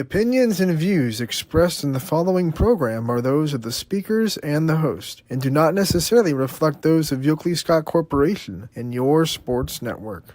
opinions and views expressed in the following program are those of the speakers and the host, and do not necessarily reflect those of Yoakley Scott Corporation and your sports network.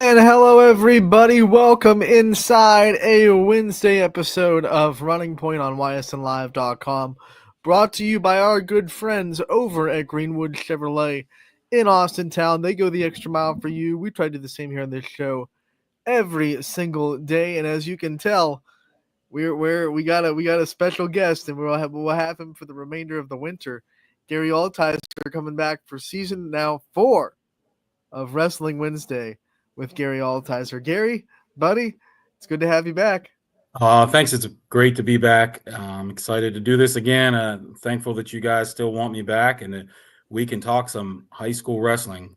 And hello, everybody. Welcome inside a Wednesday episode of Running Point on YSNLive.com, brought to you by our good friends over at Greenwood Chevrolet in Austin Town. They go the extra mile for you. We try to do the same here on this show every single day, and as you can tell, we got a special guest, and we'll have him for the remainder of the winter. Gary Altizer coming back for season now 4 of Wrestling Wednesday with Gary Altizer. Gary, buddy, it's good to have you back. Thanks. It's great to be back. I'm excited to do this again. Thankful that you guys still want me back and that we can talk some high school wrestling.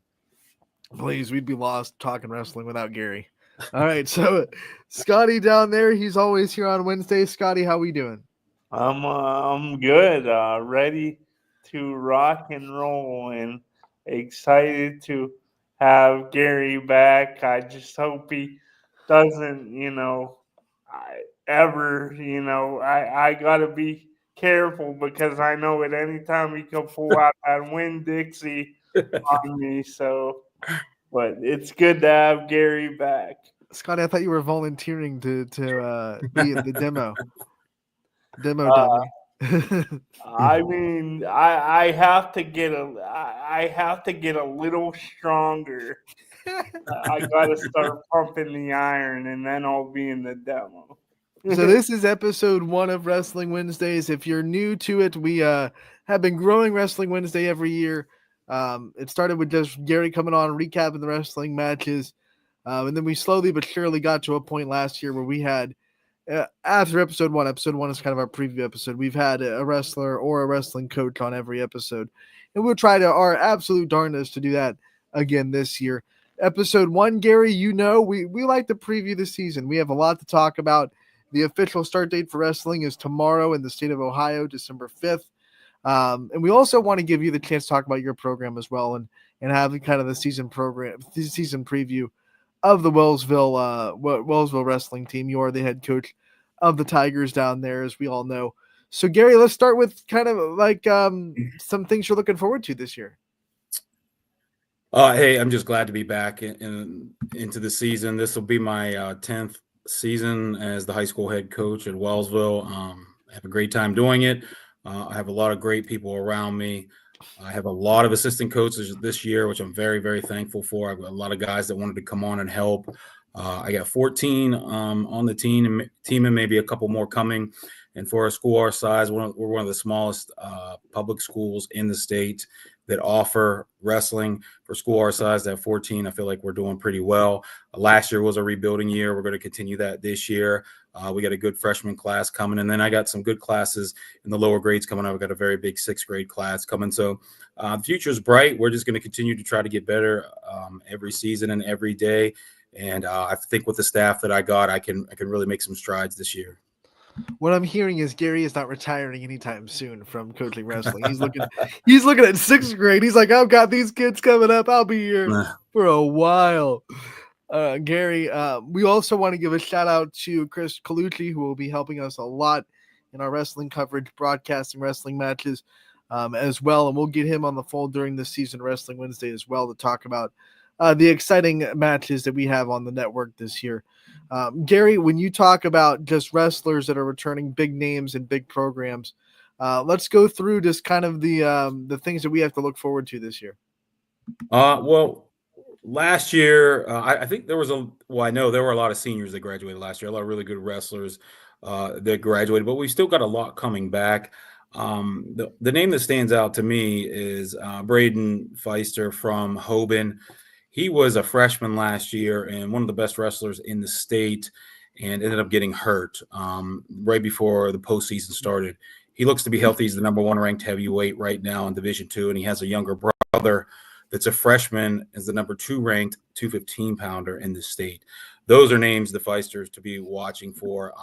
Please, we'd be lost talking wrestling without Gary. All right, so Scotty down there, he's always here on Wednesday. Scotty, how we doing? I'm good. Ready to rock and roll and excited to have Gary back. I just hope he doesn't, I got to be careful because I know at any time he can pull out that Winn-Dixie on me. So, but it's good to have Gary back. Scotty, I thought you were volunteering to be in the demo. Dummy. I mean, I have to get a little stronger. I gotta start pumping the iron, and then I'll be in the demo. So this is episode 1 of Wrestling Wednesdays. If you're new to it, we have been growing Wrestling Wednesday every year. It started with just Gary coming on, recapping the wrestling matches, and then we slowly but surely got to a point last year where we had. After episode 1 is kind of our preview episode. We've had a wrestler or a wrestling coach on every episode, and we'll try to our absolute darndest to do that again this year. Episode 1, Gary, we like to preview the season. We have a lot to talk about. The official start date for wrestling is tomorrow in the state of Ohio, December 5th. And we also want to give you the chance to talk about your program as well and have kind of the season preview of the Wellsville wrestling team. You are the head coach of the Tigers down there, as we all know. So, Gary, let's start with kind of like some things you're looking forward to this year. Hey, I'm just glad to be back into the season. This will be my 10th season as the high school head coach at Wellsville. I have a great time doing it. I have a lot of great people around me. I have a lot of assistant coaches this year, which I'm very, very thankful for. I've got a lot of guys that wanted to come on and help. I got 14 on the team and maybe a couple more coming. And for a school our size, we're one of the smallest public schools in the state that offer wrestling. For school our size, that 14, I feel like we're doing pretty well. Last year was a rebuilding year. We're going to continue that this year. We got a good freshman class coming, and then I got some good classes in the lower grades coming up. I've got a very big 6th grade class coming. So the future is bright. We're just going to continue to try to get better every season and every day. And I think with the staff that I got, I can really make some strides this year. What I'm hearing is Gary is not retiring anytime soon from coaching wrestling. He's looking at 6th grade. He's like, I've got these kids coming up. I'll be here for a while. Gary, we also want to give a shout out to Chris Colucci, who will be helping us a lot in our wrestling coverage, broadcasting wrestling matches as well. And we'll get him on the fold during the season Wrestling Wednesday as well to talk about the exciting matches that we have on the network this year. Gary, when you talk about just wrestlers that are returning, big names and big programs, let's go through just kind of the things that we have to look forward to this year. Well, last year, I think there was I know there were a lot of seniors that graduated last year, a lot of really good wrestlers that graduated, but we still got a lot coming back. The name that stands out to me is Braden Feister from Hoban. He was a freshman last year and one of the best wrestlers in the state, and ended up getting hurt right before the postseason started. He looks to be healthy. He's the number 1 ranked heavyweight right now in Division II, and he has a younger brother that's a freshman, is the number 2 ranked 215 pounder in the state. Those are names the Feisters to be watching for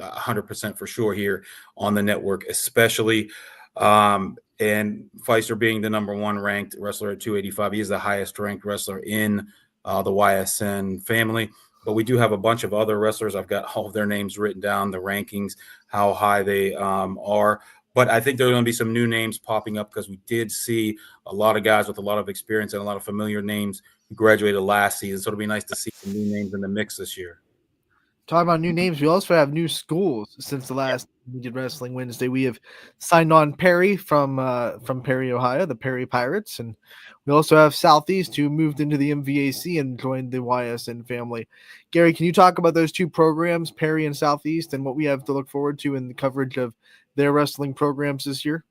100% for sure here on the network, especially. And Feister being the number 1 ranked wrestler at 285, he is the highest ranked wrestler in the YSN family. But we do have a bunch of other wrestlers. I've got all of their names written down, the rankings, how high they are. But I think there are going to be some new names popping up because we did see a lot of guys with a lot of experience and a lot of familiar names who graduated last season. So it'll be nice to see some new names in the mix this year. Talking about new names, we also have new schools since the last we did Wrestling Wednesday. We have signed on Perry from Perry, Ohio, the Perry Pirates, and we also have Southeast, who moved into the MVAC and joined the YSN family. Gary, can you talk about those 2 programs, Perry and Southeast, and what we have to look forward to in the coverage of their wrestling programs this year?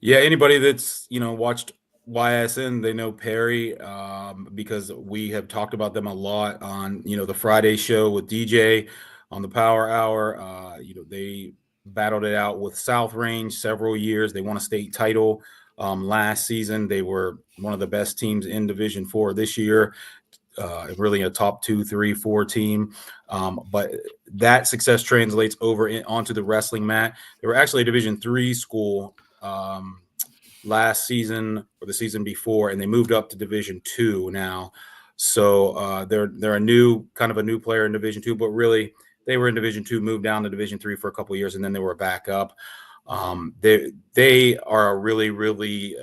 Yeah, anybody that's watched YSN, they know Perry because we have talked about them a lot on the Friday show with DJ on the Power Hour. They battled it out with South Range several years. They won a state title last season. They were one of the best teams in Division IV this year. Really a top 2, 3, 4 team. But that success translates over onto the wrestling mat. They were actually a Division III school last season or the season before, and they moved up to Division II now. So they're a new player in Division II, but really they were in Division II, moved down to Division III for a couple of years, and then they were back up. They are a really, really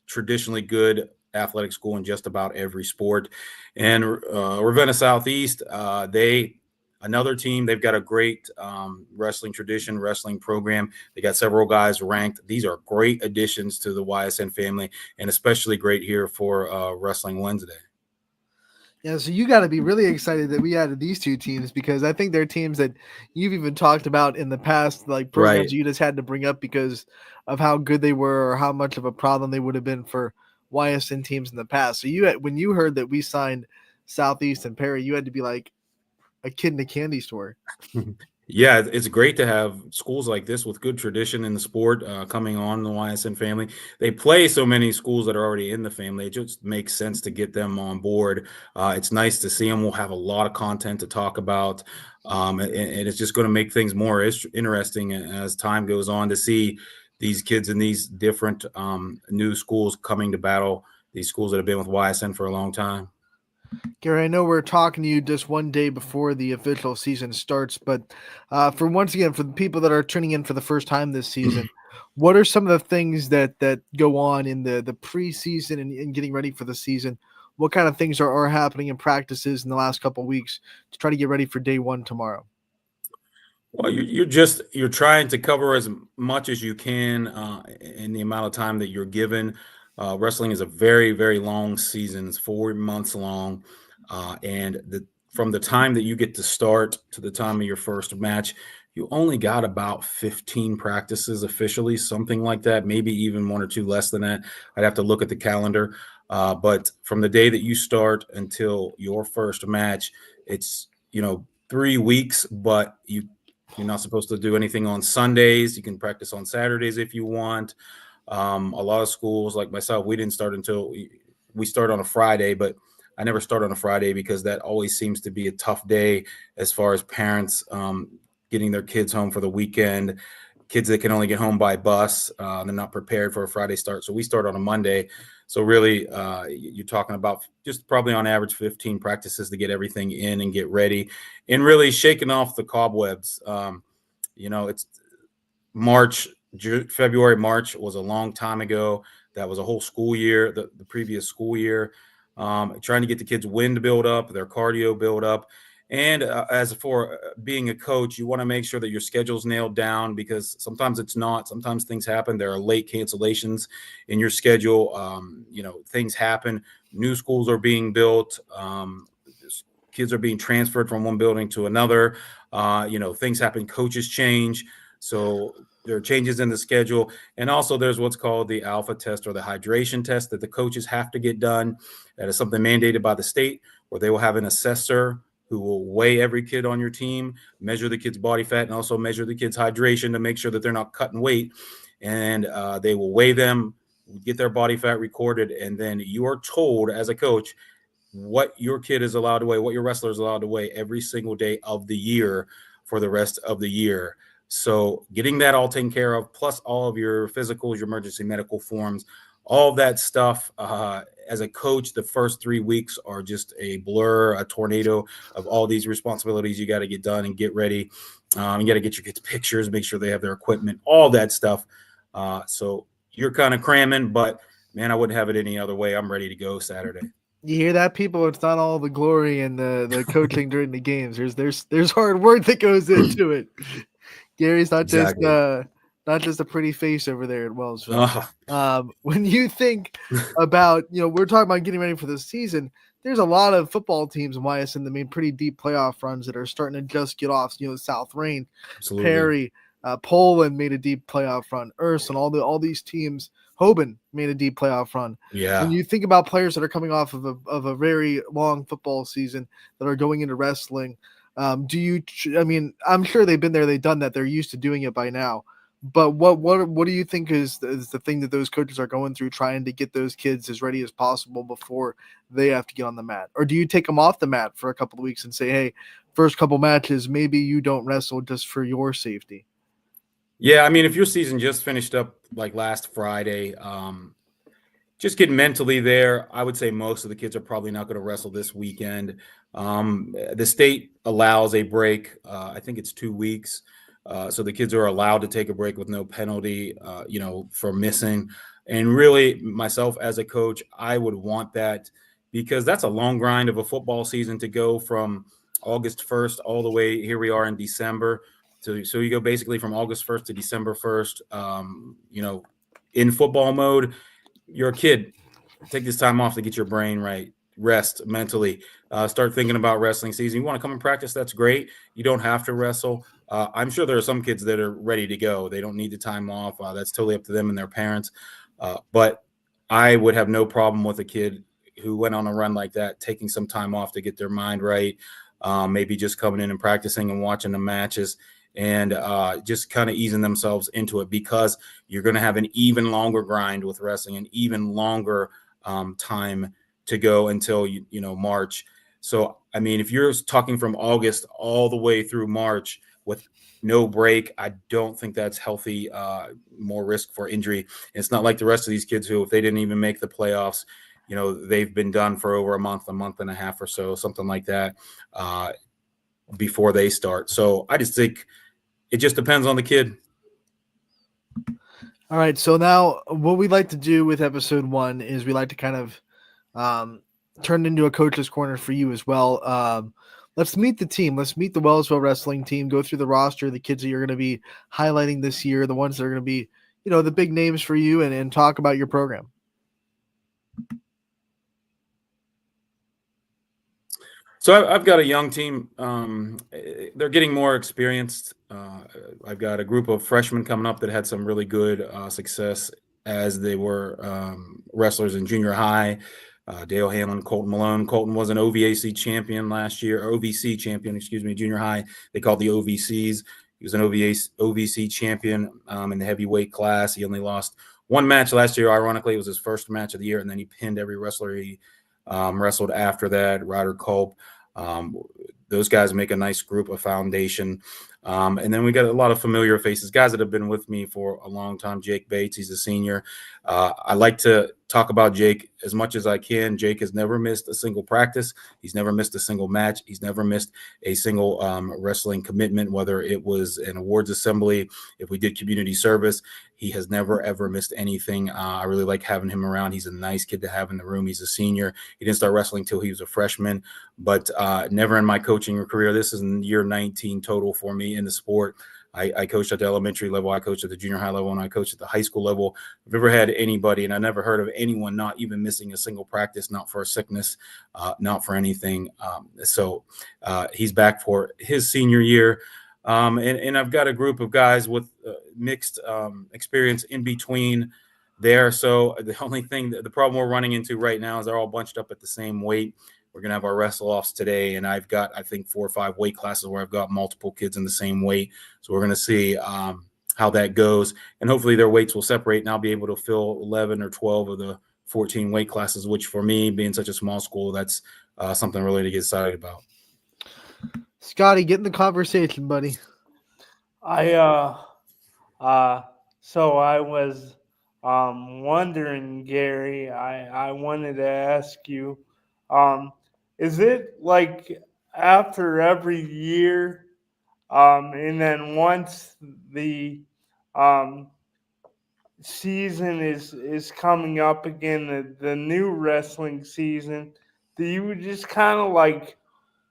traditionally good athletic school in just about every sport. And Ravenna Southeast, another team. They've got a great wrestling tradition, wrestling program. They got several guys ranked. These are great additions to the YSN family, and especially great here for Wrestling Wednesday. Yeah, so you got to be really excited that we added these 2 teams, because I think they're teams that you've even talked about in the past, like programs Right. you just had to bring up because of how good they were or how much of a problem they would have been for YSN teams in the past. So when you heard that we signed Southeast and Perry, you had to be like a kid in a candy store. Yeah, it's great to have schools like this with good tradition in the sport coming on the YSN family. They play so many schools that are already in the family. It just makes sense to get them on board. It's nice to see them. We'll have a lot of content to talk about, and it's just going to make things more interesting as time goes on to see these kids in these different new schools coming to battle these schools that have been with YSN for a long time. Gary, I know we're talking to you just one day before the official season starts, but for the people that are tuning in for the first time this season, what are some of the things that go on in the preseason and getting ready for the season? What kind of things are happening in practices in the last couple of weeks to try to get ready for day 1 tomorrow? Well, you're trying to cover as much as you can in the amount of time that you're given. Wrestling is a very, very long season. It's 4 months long. And from the time that you get to start to the time of your first match, you only got about 15 practices officially, something like that, maybe even 1 or 2 less than that. I'd have to look at the calendar. But from the day that you start until your first match, it's, 3 weeks, but you're not supposed to do anything on Sundays. You can practice on Saturdays if you want. A lot of schools like myself, we didn't start until we start on a Friday, but I never start on a Friday because that always seems to be a tough day as far as parents getting their kids home for the weekend. Kids that can only get home by bus, they're not prepared for a Friday start. So we start on a Monday. So really, you're talking about just probably on average 15 practices to get everything in and get ready and really shaking off the cobwebs. It's February, March was a long time ago. That was a whole school year, the previous school year. trying to get the kids' wind build up, their cardio build up. And as for being a coach, you want to make sure that your schedule's nailed down, because sometimes it's not. Sometimes things happen. There are late cancellations in your schedule. Things happen. New schools are being built. Kids are being transferred from one building to another. Things happen. Coaches change. So there are changes in the schedule. And also there's what's called the alpha test, or the hydration test, that the coaches have to get done. That is something mandated by the state, where they will have an assessor who will weigh every kid on your team, measure the kid's body fat, and also measure the kid's hydration to make sure that they're not cutting weight. And they will weigh them, get their body fat recorded, and then you are told as a coach what your kid is allowed to weigh, what your wrestler is allowed to weigh every single day of the year for the rest of the year. So getting that all taken care of, plus all of your physicals, your emergency medical forms, all of that stuff. As a coach, the first 3 weeks are just a blur, a tornado of all these responsibilities you got to get done and get ready. You got to get your kids pictures, make sure they have their equipment, all that stuff. So you're kind of cramming, but man, I wouldn't have it any other way. I'm ready to go Saturday. You hear that, people? It's not all the glory and the coaching during the games. There's hard work that goes into it. Gary's not Exactly. just a pretty face over there at Wellsville. When you think about, we're talking about getting ready for the season, there's a lot of football teams in Ysn that made pretty deep playoff runs that are starting to just get off. South Rain, Absolutely. Perry, Poland made a deep playoff run. Ysn, all these teams. Hoban made a deep playoff run. Yeah. When you think about players that are coming off of a very long football season that are going into wrestling, I'm sure they've been there, they've done that, they're used to doing it by now. But what do you think is the thing that those coaches are going through, trying to get those kids as ready as possible before they have to get on the mat? Or do you take them off the mat for a couple of weeks and say, hey, first couple matches, maybe you don't wrestle just for your safety? Yeah, if your season just finished up like last Friday, just get mentally there. I would say most of the kids are probably not going to wrestle this weekend. The state allows a break. I think it's 2 weeks. So the kids are allowed to take a break with no penalty, for missing. And really, myself as a coach, I would want that, because that's a long grind of a football season to go from August 1st all the way, here we are in December. So you go basically from August 1st to December 1st, in football mode. You're a kid. Take this time off to get your brain right, rest mentally, start thinking about wrestling season. You want to come and practice, that's great. You don't have to wrestle. I'm sure there are some kids that are ready to go. They don't need the time off. That's totally up to them and their parents. But I would have no problem with a kid who went on a run like that, taking some time off to get their mind right, maybe just coming in and practicing and watching the matches, and just kind of easing themselves into it, because you're going to have an even longer grind with wrestling, an even longer time to go until March. So if you're talking from August all the way through March with no break, I don't think that's healthy. More risk for injury. And it's not like the rest of these kids who, if they didn't even make the playoffs, they've been done for over a month and a half or so, something like that, before they start. So I just think it just depends on the kid. All right. So now what we like to do with episode 1 is we like to kind of turn into a coach's corner for you as well. Let's meet the team. Let's meet the Wellsville wrestling team, go through the roster, the kids that you're going to be highlighting this year, the ones that are going to be, the big names for you, and talk about your program. So I've got a young team. They're getting more experienced. I've got a group of freshmen coming up that had some really good success as they were wrestlers in junior high. Dale Hanlon, Colton Malone. Colton was an OVAC champion last year, or OVC champion, junior high. They called the OVCs. He was an OVC champion in the heavyweight class. He only lost one match last year. Ironically, it was his first match of the year, and then he pinned every wrestler he wrestled after that. Ryder Culp. Those guys make a nice group, a foundation. And then we got a lot of familiar faces, guys that have been with me for a long time. Jake Bates, he's a senior. I like to talk about Jake as much as I can. Jake has never missed a single practice. He's never missed a single match. He's never missed a single wrestling commitment, whether it was an awards assembly, if we did community service. He has never, ever missed anything. I really like having him around. He's a nice kid to have in the room. He's a senior. He didn't start wrestling till he was a freshman, but never in my coaching career. This is in year 19 total for me in the sport. I coached at the elementary level, I coached at the junior high level, and I coached at the high school level. I've never had anybody, and I never heard of anyone not even missing a single practice, not for a sickness, not for anything. So he's back for his senior year. And I've got a group of guys with mixed experience in between there. So the only thing, the problem we're running into right now is they're all bunched up at the same weight. We're going to have our wrestle offs today, and I've got, I think, 4 or 5 weight classes where I've got multiple kids in the same weight. So we're going to see how that goes, and hopefully their weights will separate, and I'll be able to fill 11 or 12 of the 14 weight classes, which for me, being such a small school, that's something really to get excited about. Scotty, get in the conversation, buddy. So I was wondering, Gary, I wanted to ask you, is it like after every year, and then once the season is coming up again, the new wrestling season, do you just kind of like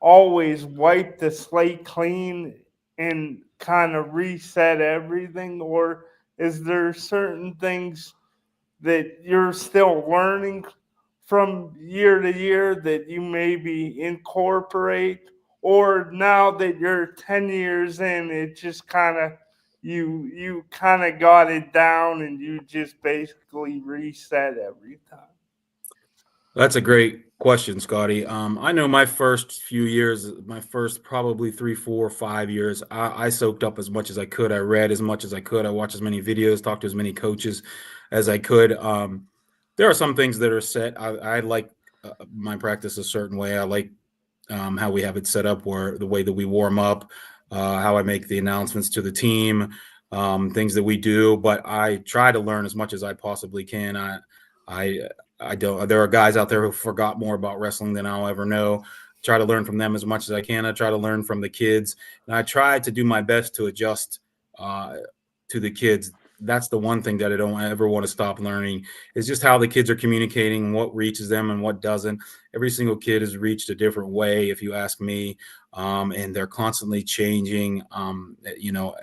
always wipe the slate clean and kind of reset everything, or is there certain things that you're still learning from year to year that you maybe incorporate, or now that you're 10 years in, it just kind of you kind of got it down and you just basically reset every time? That's a great question, Scotty. I know my first few years, my first probably 3, 4, 5 years, I soaked up as much as I could. I read as much as I could. I watched as many videos, talked to as many coaches as I could. There are some things that are set. I like my practice a certain way. I like how we have it set up, where the way that we warm up, how I make the announcements to the team, things that we do. But I try to learn as much as I possibly can. I don't. There are guys out there who forgot more about wrestling than I'll ever know. Try to learn from them as much as I can. I try to learn from the kids, and I try to do my best to adjust to the kids. That's the one thing that I don't ever want to stop learning, is just how the kids are communicating, what reaches them and what doesn't. Every single kid is reached a different way, if you ask me, and they're constantly changing.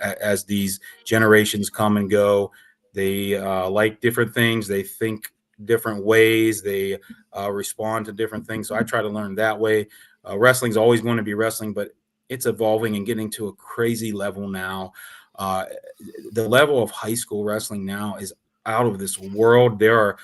As these generations come and go, they like different things. They think different ways. They respond to different things. So I try to learn that way. Wrestling's always going to be wrestling, but it's evolving and getting to a crazy level now. The level of high school wrestling now is out of this world. There are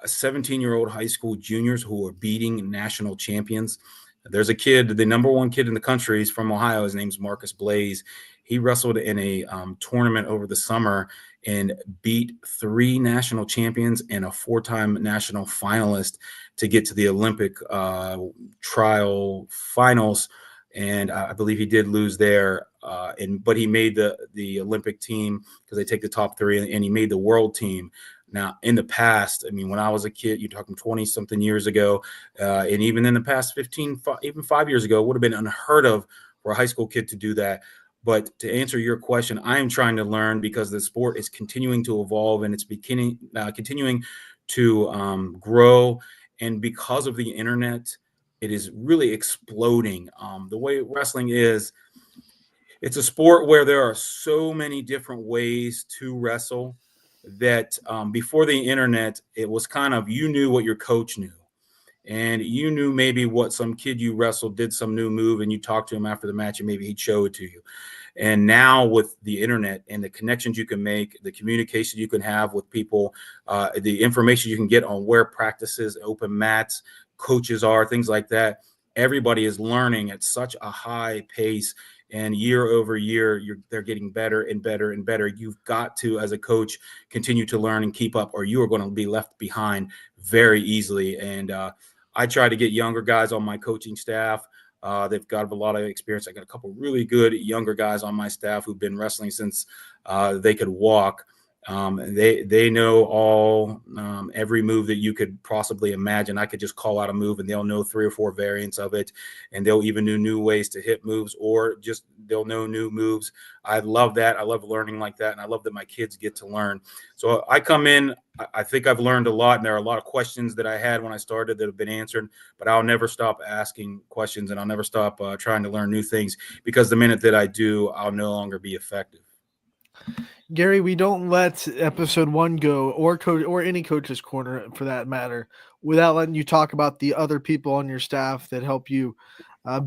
17-year-old high school juniors who are beating national champions. There's a kid, the number 1 kid in the country, is from Ohio. His name's Marcus Blaze. He wrestled in a tournament over the summer and beat 3 national champions and a 4-time national finalist to get to the Olympic trial finals. And I believe he did lose there, but he made the Olympic team because they take the top 3, and he made the world team. Now, in the past, I mean, when I was a kid, you're talking 20-something years ago, and even in the past 15, even 5 years ago, it would have been unheard of for a high school kid to do that. But to answer your question, I am trying to learn, because the sport is continuing to evolve, and it's continuing to grow. And because of the internet, it is really exploding. The way wrestling is, it's a sport where there are so many different ways to wrestle that before the internet, it was kind of, you knew what your coach knew. And you knew maybe what some kid you wrestled did some new move, and you talked to him after the match, and maybe he'd show it to you. And now with the internet and the connections you can make, the communication you can have with people, the information you can get on where practices, open mats, coaches are, things like that, everybody is learning at such a high pace. And year over year, they're getting better and better and better. You've got to, as a coach, continue to learn and keep up, or you are going to be left behind very easily. And I try to get younger guys on my coaching staff. They've got a lot of experience. I got a couple really good younger guys on my staff who've been wrestling since they could walk. They know all every move that you could possibly imagine. I could just call out a move and they'll know 3 or 4 variants of it, and they'll even know new ways to hit moves, or just they'll know new moves. I love that. I love learning like that, and I love that my kids get to learn. So I come in. I think I've learned a lot, and there are a lot of questions that I had when I started that have been answered. But I'll never stop asking questions, and I'll never stop trying to learn new things, because the minute that I do, I'll no longer be effective. Gary, we don't let episode 1 go, or coach, or any coach's corner for that matter, without letting you talk about the other people on your staff that help you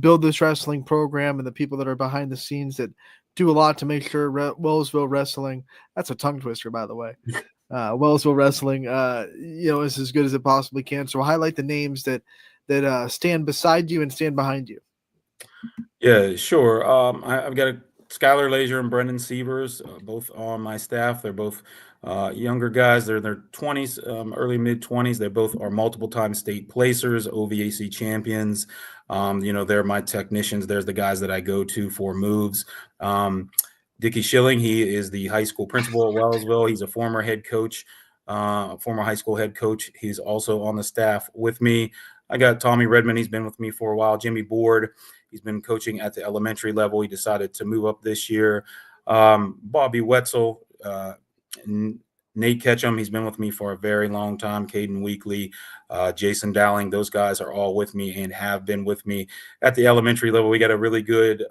build this wrestling program, and the people that are behind the scenes that do a lot to make sure Wellsville Wrestling, that's a tongue twister, by the way, Wellsville Wrestling, is as good as it possibly can. So highlight the names that stand beside you and stand behind you. Yeah, sure. I've got Skylar Lazier and Brendan Sievers, both on my staff. They're both younger guys. They're in their 20s, early mid 20s. They both are multiple time state placers, OVAC champions. They're my technicians. There's the guys that I go to for moves. Dickie Schilling, he is the high school principal at Wellsville. He's a former head coach, former high school head coach. He's also on the staff with me. I got Tommy Redmond. He's been with me for a while. Jimmy Board. He's been coaching at the elementary level. He decided to move up this year. Bobby Wetzel, Nate Ketchum, he's been with me for a very long time. Caden Weekly, Jason Dowling, those guys are all with me and have been with me at the elementary level. We got a really good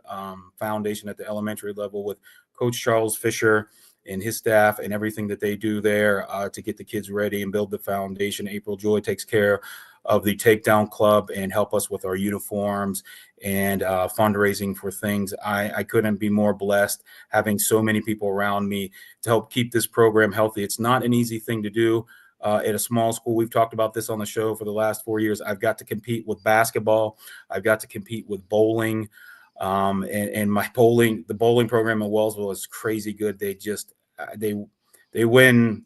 foundation at the elementary level with Coach Charles Fisher and his staff and everything that they do there to get the kids ready and build the foundation. April Joy takes care of the Takedown Club and help us with our uniforms and fundraising for things. I couldn't be more blessed having so many people around me to help keep this program healthy. It's not an easy thing to do at a small school. We've talked about this on the show for the last 4 years. I've got to compete with basketball. I've got to compete with bowling. And the bowling program at Wellsville is crazy good. They just, they win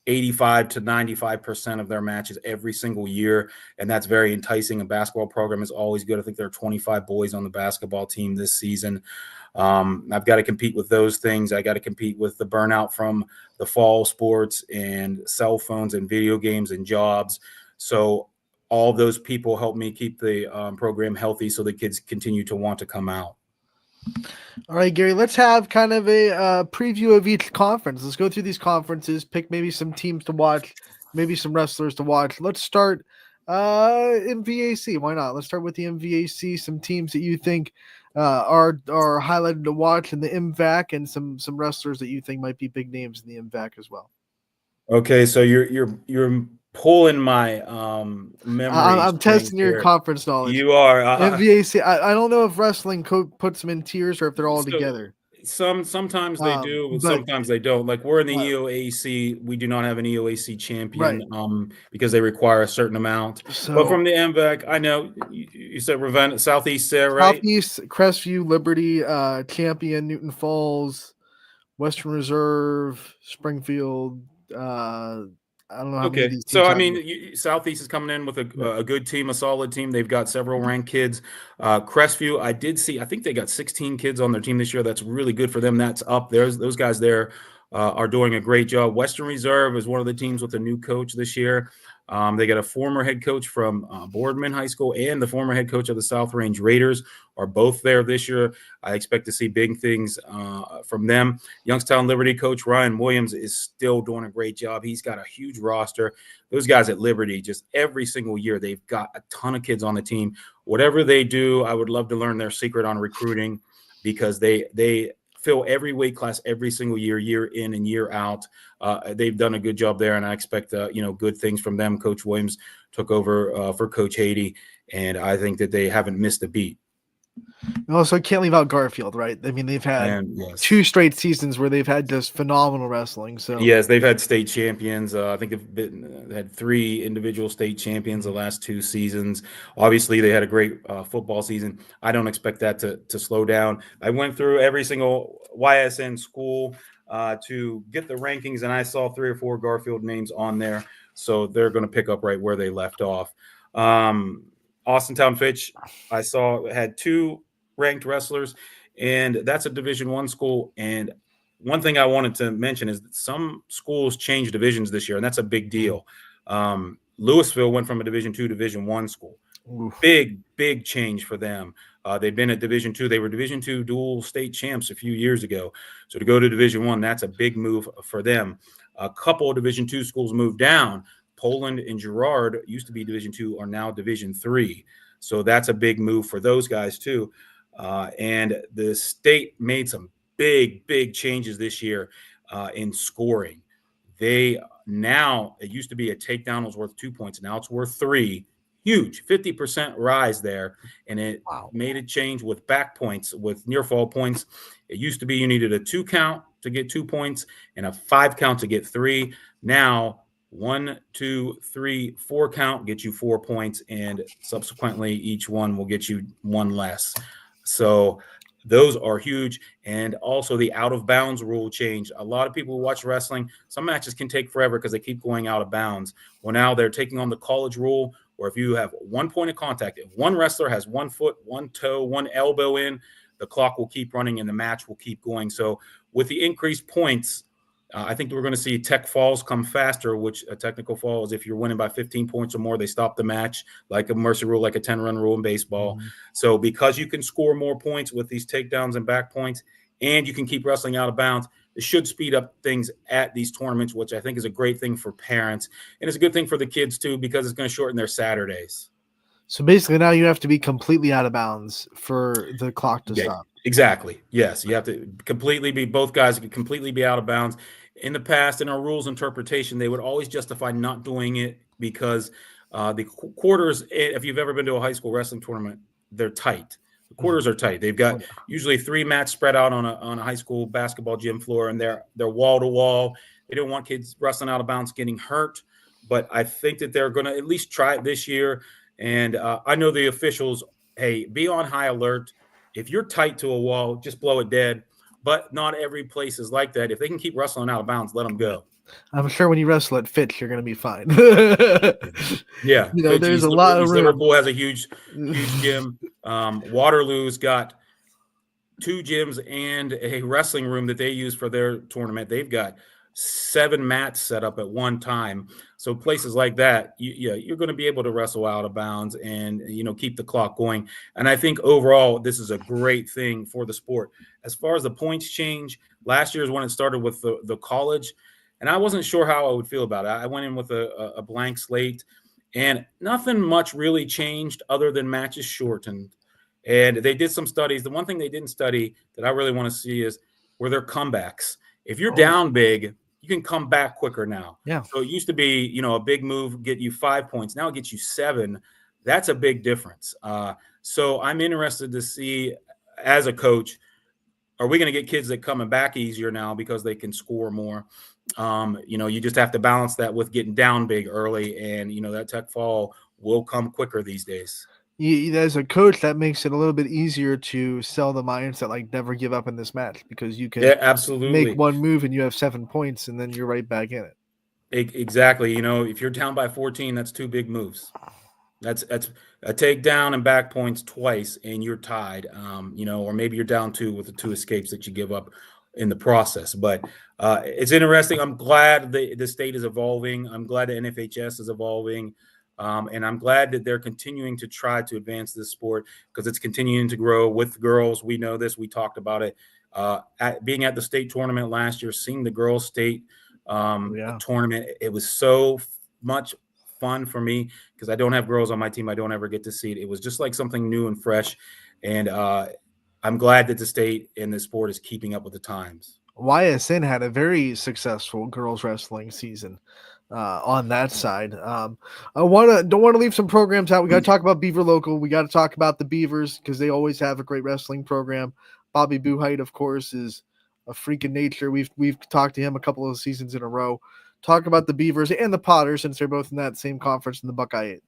85 to 95% of their matches every single year. And that's very enticing. A basketball program is always good. I think there are 25 boys on the basketball team this season. I've got to compete with those things. I got to compete with the burnout from the fall sports and cell phones and video games and jobs. So all those people help me keep the program healthy so the kids continue to want to come out. All right, Gary, let's have kind of a preview of each conference. Let's go through these conferences, pick maybe some teams to watch, maybe some wrestlers to watch. Let's start MVAC. Why not? Let's start with the MVAC, some teams that you think are highlighted to watch in the MVAC, and some wrestlers that you think might be big names in the MVAC as well. Okay, so you're pulling my memory. I'm testing your conference knowledge. You are MVAC. I don't know if wrestling puts them in tiers or if they're all together. Sometimes they do, sometimes they don't. Like we're in the EOAC, we do not have an EOAC champion, right, because they require a certain amount. So, but from the MVAC, I know you said Ravenna, Southeast there, right? Southeast, Crestview, Liberty, champion, Newton Falls, Western Reserve, Springfield. I don't know. How many of these teams so I mean, Southeast is coming in with a good team, a solid team. They've got several ranked kids. Crestview, I did see. I think they got 16 kids on their team this year. That's really good for them. That's up. Those guys there are doing a great job. Western Reserve is one of the teams with a new coach this year. They got a former head coach from Boardman High School and the former head coach of the South Range Raiders are both there this year. I expect to see big things from them. Youngstown Liberty coach Ryan Williams is still doing a great job. He's got a huge roster. Those guys at Liberty, just every single year, they've got a ton of kids on the team. Whatever they do, I would love to learn their secret on recruiting, because they fill every weight class every single year in and year out. They've done a good job there, and I expect good things from them. Coach Williams took over for Coach Haiti, and I think that they haven't missed a beat. Also, can't leave out Garfield, right? I mean, they've had 2 straight seasons where they've had just phenomenal wrestling. So yes, they've had state champions. I think they've had 3 individual state champions the last 2 seasons. Obviously, they had a great football season. I don't expect that to slow down. I went through every single YSN school to get the rankings, and I saw 3 or 4 Garfield names on there. So they're going to pick up right where they left off. Austintown Fitch, I saw had 2 ranked wrestlers, and that's a Division I school. And one thing I wanted to mention is that some schools changed divisions this year, and that's a big deal. Louisville went from a Division II Division I school. Oof. Big change for them. They've been at Division II. They were Division II dual state champs a few years ago. So to go to Division I, that's a big move for them. A couple of Division II schools moved down. Poland and Girard used to be Division II, are now Division III. So that's a big move for those guys too. And the state made some big changes this year in scoring. It used to be a takedown was worth 2 points. Now it's worth 3. Huge 50% rise there. And it made a change with back points, with near fall points. It used to be you needed a 2 count to get 2 points and a 5 count to get 3. Now 1, 2, 3, 4 count gets you 4 points, and subsequently each one will get you 1 less. So those are huge. And also the out of bounds rule change. A lot of people who watch wrestling, some matches can take forever because they keep going out of bounds. Well, now they're taking on the college rule, where if you have 1 point of contact, if one wrestler has 1 foot, 1 toe, 1 elbow in, the clock will keep running and the match will keep going. So with the increased points, I think we're going to see tech falls come faster, which a technical fall is if you're winning by 15 points or more, they stop the match, like a mercy rule, like a 10-run rule in baseball. So because you can score more points with these takedowns and back points, and you can keep wrestling out of bounds, it should speed up things at these tournaments, which I think is a great thing for parents. And it's a good thing for the kids too, because it's going to shorten their Saturdays. So basically now you have to be completely out of bounds for the clock to stop. Exactly. Yes. You have to both guys can completely be out of bounds. In the past, in our rules interpretation, they would always justify not doing it because the quarters, if you've ever been to a high school wrestling tournament, they're tight. The quarters are tight. They've got usually 3 mats spread out on a high school basketball gym floor, and they're wall to wall. They don't want kids wrestling out of bounds getting hurt, but I think that they're going to at least try it this year. And I know the officials, hey, be on high alert. If you're tight to a wall, just blow it dead. But not every place is like that. If they can keep wrestling out of bounds, let them go. I'm sure when you wrestle at Fitch, you're going to be fine. Yeah. Fitch, there's a lot of room. Liverpool has a huge gym. Waterloo's got 2 gyms and a wrestling room that they use for their tournament. They've got 7 mats set up at one time. So places like that, you're going to be able to wrestle out of bounds and, keep the clock going. And I think overall, this is a great thing for the sport. As far as the points change, last year is when it started with the college. And I wasn't sure how I would feel about it. I went in with a blank slate, and nothing much really changed other than matches shortened. And they did some studies. The one thing they didn't study that I really want to see is were there comebacks. If you're down big, you can come back quicker now. Yeah. So it used to be, a big move get you 5 points. Now it gets you 7. That's a big difference. So I'm interested to see, as a coach, are we going to get kids that coming back easier now because they can score more? You just have to balance that with getting down big early, and that tech fall will come quicker these days. As a coach, that makes it a little bit easier to sell the mindset, like never give up in this match, because you can absolutely make one move and you have 7 points and then you're right back in it. Exactly. If you're down by 14, that's 2 big moves. That's a takedown and back points twice, and you're tied. Or maybe you're down 2 with the 2 escapes that you give up in the process. But it's interesting. I'm glad the state is evolving. I'm glad the NFHS is evolving. And I'm glad that they're continuing to try to advance this sport, because it's continuing to grow with girls. We know this. We talked about it. Being at the state tournament last year, seeing the girls' state tournament, it was so much fun for me because I don't have girls on my team. I don't ever get to see it. It was just like something new and fresh. And I'm glad that the state and the sport is keeping up with the times. Ysn had a very successful girls wrestling season on that side. I don't want to leave some programs out. We got to talk about Beaver Local. We got to talk about the Beavers because they always have a great wrestling program. Bobby Buhite, of course, is a freak of nature. We've talked to him a couple of seasons in a row. Talk about the Beavers and the Potters, since they're both in that same conference in the Buckeye 8.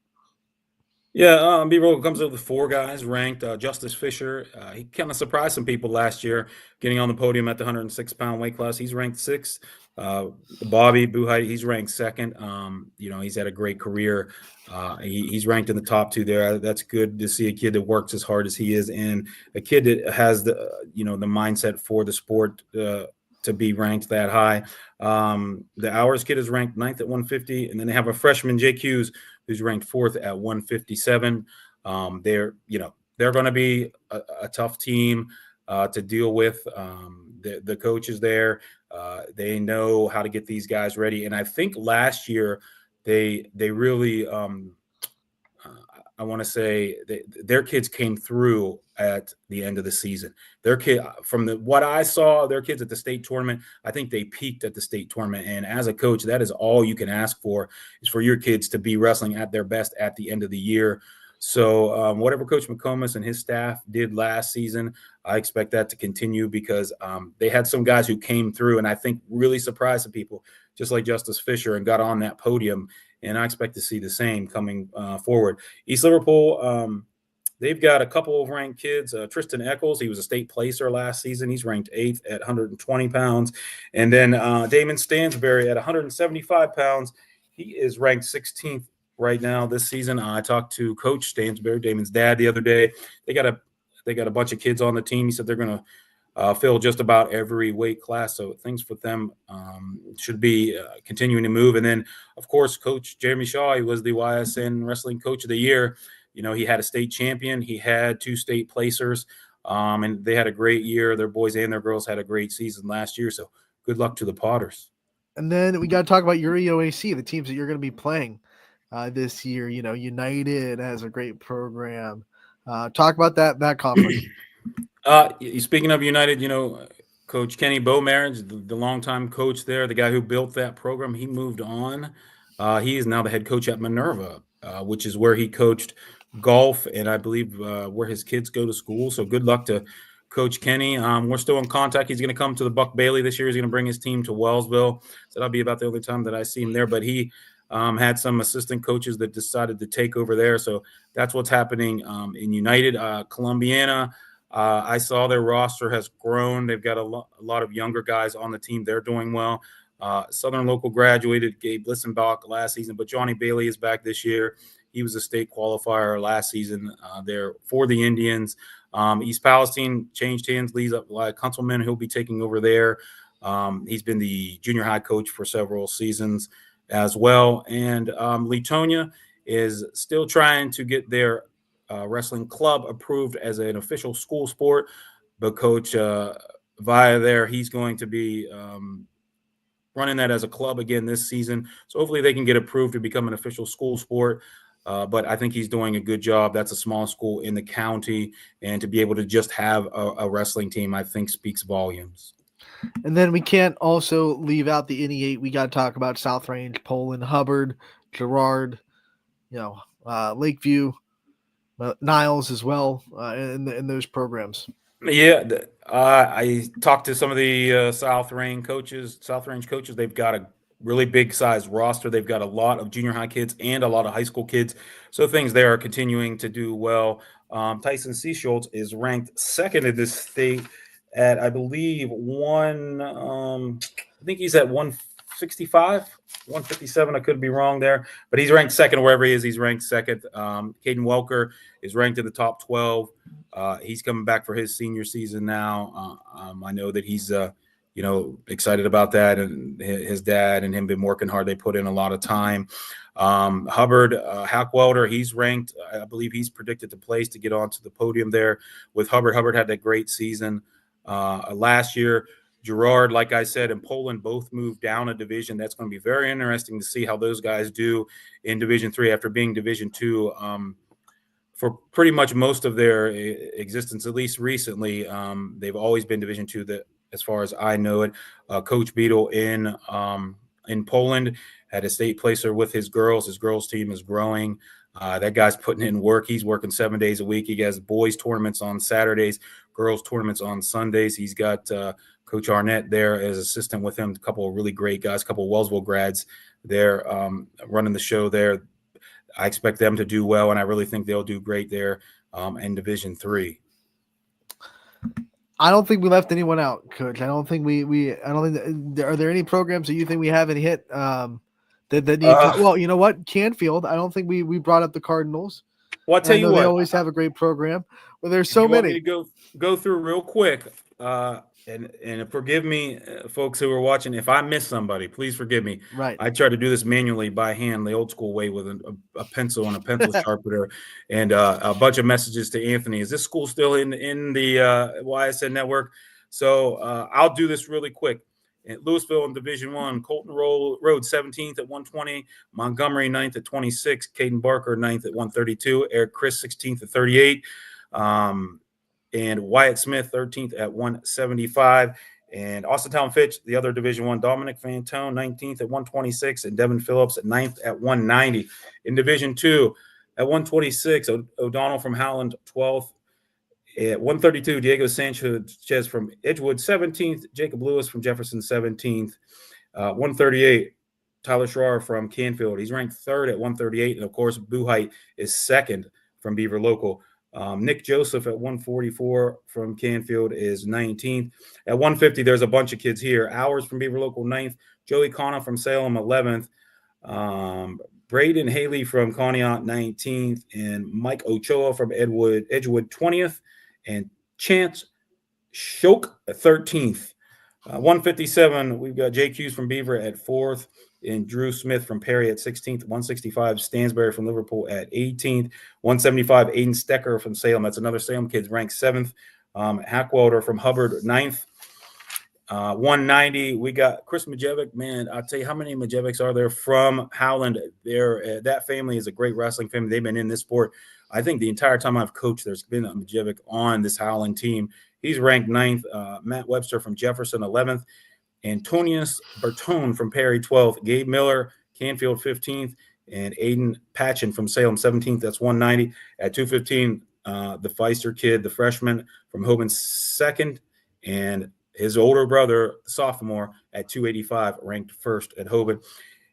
Yeah, Beaver Local comes up with 4 guys ranked. Justice Fisher, he kind of surprised some people last year, getting on the podium at the 106-pound weight class. He's ranked 6th. Bobby Buhai, he's ranked second. He's had a great career. He's ranked in the top 2 there. That's good to see a kid that works as hard as he is, and a kid that has the mindset for the sport to be ranked that high. The Hours kid is ranked 9th at 150, and then they have a freshman, Jake Hughes, who's ranked 4th at 157. They're going to be a tough team to deal with. The coaches there, they know how to get these guys ready. And I think last year they really, I want to say their kids came through at the end of the season. Their kid, from what I saw, their kids at the state tournament, I think they peaked at the state tournament. And as a coach, that is all you can ask for, is for your kids to be wrestling at their best at the end of the year. So whatever Coach McComas and his staff did last season, I expect that to continue, because they had some guys who came through and I think really surprised the people, just like Justice Fisher, and got on that podium. And I expect to see the same coming forward. East Liverpool, they've got a couple of ranked kids. Tristan Eccles, he was a state placer last season. He's ranked 8th at 120 pounds. And then Damon Stansberry at 175 pounds. He is ranked 16th right now this season. I talked to Coach Stansberry, Damon's dad, the other day. They got a bunch of kids on the team. He said they're going to fill just about every weight class. So things for them should be continuing to move. And then, of course, Coach Jeremy Shaw, he was the YSN Wrestling Coach of the Year. He had a state champion. He had 2 state placers, and they had a great year. Their boys and their girls had a great season last year. So good luck to the Potters. And then we got to talk about your EOAC, the teams that you're going to be playing this year. United has a great program. Talk about that conference. Speaking of United, Coach Kenny Beaumarriage, the longtime coach there, the guy who built that program, he moved on. He is now the head coach at Minerva, which is where he coached golf, and I believe where his kids go to school. So good luck to Coach Kenny. We're still in contact. He's going to come to the Buck Bailey this year. He's going to bring his team to Wellsville. So that'll be about the only time that I see him there. But he had some assistant coaches that decided to take over there. So that's what's happening in United. Columbiana, I saw their roster has grown. They've got a lot of younger guys on the team. They're doing well. Southern Local graduated Gabe Lissenbach last season, but Johnny Bailey is back this year. He was a state qualifier last season there for the Indians. East Palestine changed hands, leads up like Kunzelman. He'll be taking over there. He's been the junior high coach for several seasons as well. And Letonia is still trying to get their wrestling club approved as an official school sport. But Coach Via there, he's going to be running that as a club again this season. So hopefully they can get approved to become an official school sport. But I think he's doing a good job. That's a small school in the county. And to be able to just have a wrestling team, I think speaks volumes. And then we can't also leave out the NE8. We got to talk about South Range, Poland, Hubbard, Girard, Lakeview, Niles as well in those programs. Yeah, I talked to some of the South Range coaches. They've got a really big size roster. They've got a lot of junior high kids and a lot of high school kids. So things there are continuing to do well. Tyson C. Schultz is ranked second in this state at, I believe, I think he's at 165, 157. I could be wrong there, but he's ranked second wherever he is. He's ranked second. Caden Welker is ranked in the top 12. He's coming back for his senior season now. I know that he's excited about that, and his dad and him been working hard. They put in a lot of time. Hubbard, Hackwelder, he's ranked. I believe he's predicted to place to get onto the podium there with Hubbard. Hubbard had that great season last year. Girard, like I said, and Poland both moved down a division. That's going to be very interesting to see how those guys do in Division III after being Division II for pretty much most of their existence, at least recently. They've always been Division II, that, as far as I know it. Coach Beadle in Poland had a state placer with his girls. His girls team is growing. That guy's putting in work. He's working 7 days a week. He has boys tournaments on Saturdays, girls tournaments on Sundays. He's got Coach Arnett there as assistant with him, a couple of really great guys, a couple of Wellsville grads there running the show there. I expect them to do well, and I really think they'll do great there in Division III. I don't think we left anyone out, Coach. I don't think I don't think are there any programs that you think we haven't hit that need well, you know what? Canfield, I don't think we brought up the Cardinals. Well, I'll tell you what. They always have a great program. Well, there's so many. Want me to go through real quick, and forgive me, folks who are watching, if I miss somebody, please forgive me. Right. I try to do this manually by hand, the old school way, with a pencil and a pencil sharpener, and a bunch of messages to Anthony. Is this school still in the YSN network? So I'll do this really quick. At Louisville in Division I, Colton Road 17th at 120, Montgomery 9th at 26, Caden Barker 9th at 132, Eric Chris 16th at 38, and Wyatt Smith 13th at 175, and Austintown Fitch, the other Division I, Dominic Fantone 19th at 126, and Devin Phillips at 9th at 190. In Division II at 126, O'Donnell from Howland 12th. At 132, Diego Sanchez from Edgewood 17th, Jacob Lewis from Jefferson 17th. 138, Tyler Schrar from Canfield. He's ranked third at 138, and of course, Buhite is second from Beaver Local. Nick Joseph at 144 from Canfield is 19th. At 150, there's a bunch of kids here. Hours from Beaver Local 9th, Joey Connor from Salem 11th, Braden Haley from Conneaut 19th, and Mike Ochoa from Edgewood 20th, and Chance Shoke 13th. 157, we've got Jake Hughes from Beaver at 4th, and Drew Smith from Perry at 16th. 165, Stansbury from Liverpool at 18th. 175, Aiden Stecker from Salem. That's another Salem kid, ranked 7th. Hackwelder from Hubbard 9th. 190, we got Chris Majevic. Man, I'll tell you how many Majevics are there from Howland. That family is a great wrestling family. They've been in this sport. I think the entire time I've coached, there's been a Majevic on this Howland team. He's ranked 9th. Matt Webster from Jefferson 11th. Antonius Bertone from Perry 12th. Gabe Miller, Canfield 15th. And Aiden Patchen from Salem 17th. That's 190. At 215, the Feister kid, the freshman from Hoban 2nd. And his older brother, the sophomore, at 285, ranked 1st at Hoban.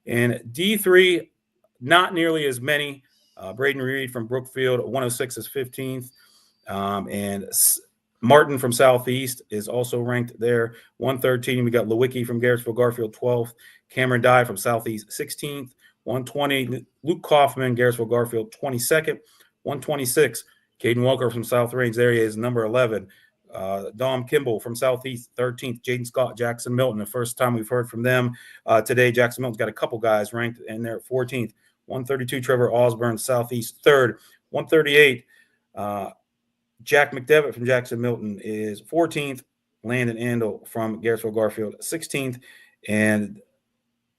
And D3, not nearly as many. Braden Reed from Brookfield, 106 is 15th. And Martin from Southeast is also ranked there. 113, we got Lewicki from Garrettsville Garfield, 12th. Cameron Dye from Southeast, 16th. 120, Luke Kaufman, Garrettsville Garfield, 22nd. 126, Caden Walker from South Range. There he is, number 11. Dom Kimball from Southeast, 13th. Jaden Scott, Jackson Milton. The first time we've heard from them today. Jackson Milton's got a couple guys ranked in there at 14th. 132, Trevor Osborne, Southeast, 3rd. 138, Jack McDevitt from Jackson Milton is 14th. Landon Andel from Garrettsville Garfield, 16th. And